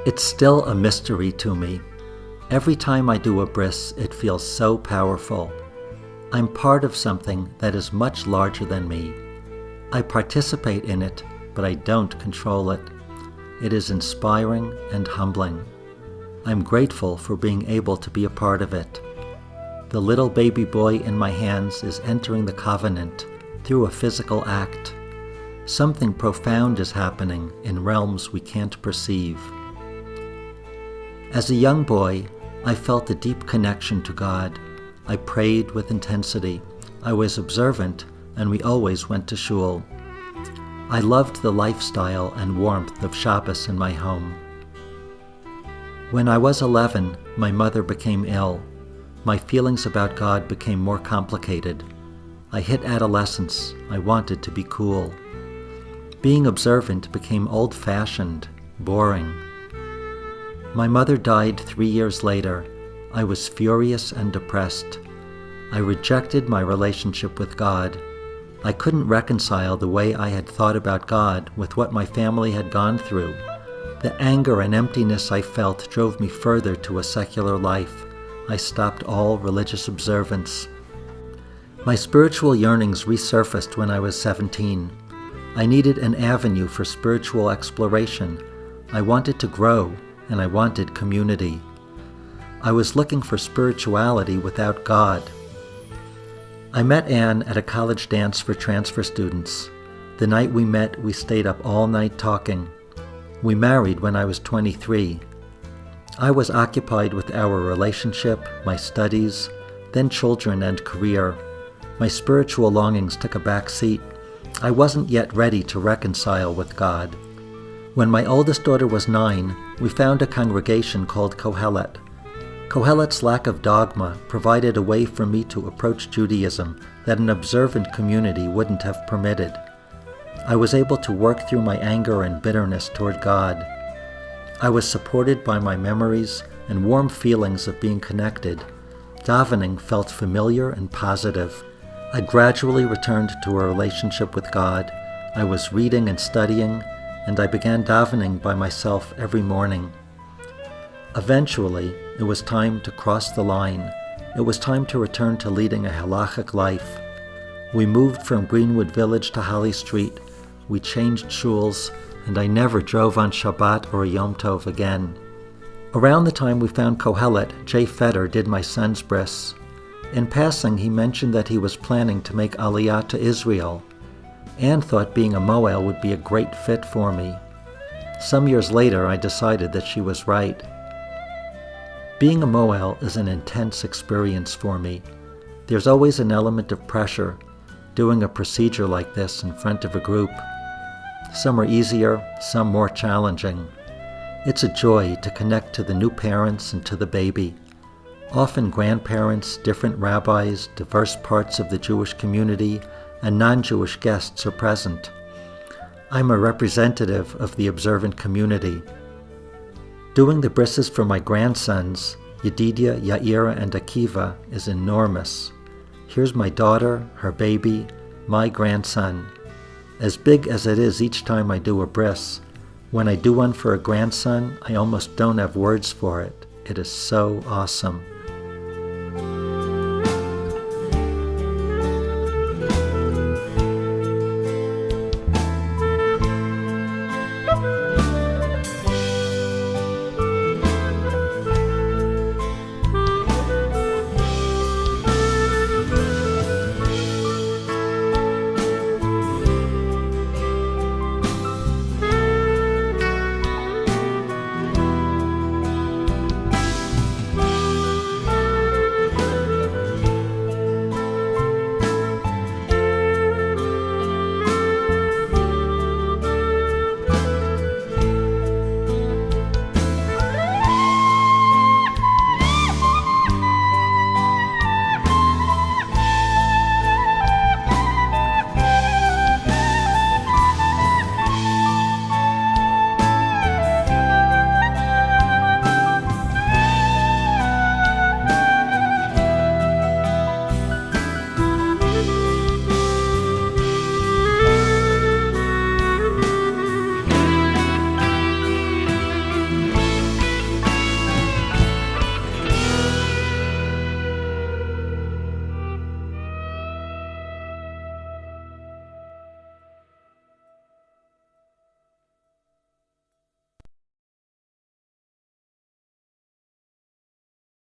It's still a mystery to me. Every time I do a bris, it feels so powerful. I'm part of something that is much larger than me. I participate in it, but I don't control it. It is inspiring and humbling. I'm grateful for being able to be a part of it. The little baby boy in my hands is entering the covenant through a physical act. Something profound is happening in realms we can't perceive. As a young boy, I felt a deep connection to God. I prayed with intensity. I was observant, and we always went to shul. I loved the lifestyle and warmth of Shabbos in my home. When I was 11, my mother became ill. My feelings about God became more complicated. I hit adolescence. I wanted to be cool. Being observant became old-fashioned, boring. My mother died 3 years later. I was furious and depressed. I rejected my relationship with God. I couldn't reconcile the way I had thought about God with what my family had gone through. The anger and emptiness I felt drove me further to a secular life. I stopped all religious observance. My spiritual yearnings resurfaced when I was 17. I needed an avenue for spiritual exploration. I wanted to grow, and I wanted community. I was looking for spirituality without God. I met Anne at a college dance for transfer students. The night we met, we stayed up all night talking. We married when I was 23. I was occupied with our relationship, my studies, then children and career. My spiritual longings took a back seat. I wasn't yet ready to reconcile with God. When my oldest daughter was 9, we found a congregation called Kohelet. Kohelet's lack of dogma provided a way for me to approach Judaism that an observant community wouldn't have permitted. I was able to work through my anger and bitterness toward God. I was supported by my memories and warm feelings of being connected. Davening felt familiar and positive. I gradually returned to a relationship with God. I was reading and studying, and I began davening by myself every morning. Eventually, it was time to cross the line. It was time to return to leading a halachic life. We moved from Greenwood Village to Holly Street. We changed shuls, and I never drove on Shabbat or Yom Tov again. Around the time we found Kohelet, Jay Feder did my son's bris. In passing, he mentioned that he was planning to make Aliyah to Israel. Anne thought being a mohel would be a great fit for me. Some years later, I decided that she was right. Being a mohel is an intense experience for me. There's always an element of pressure, doing a procedure like this in front of a group. Some are easier, some more challenging. It's a joy to connect to the new parents and to the baby. Often grandparents, different rabbis, diverse parts of the Jewish community, and non-Jewish guests are present. I'm a representative of the observant community. Doing the brises for my grandsons, Yedidia, Yaira, and Akiva, is enormous. Here's my daughter, her baby, my grandson. As big as it is each time I do a bris, when I do one for a grandson, I almost don't have words for it. It is so awesome.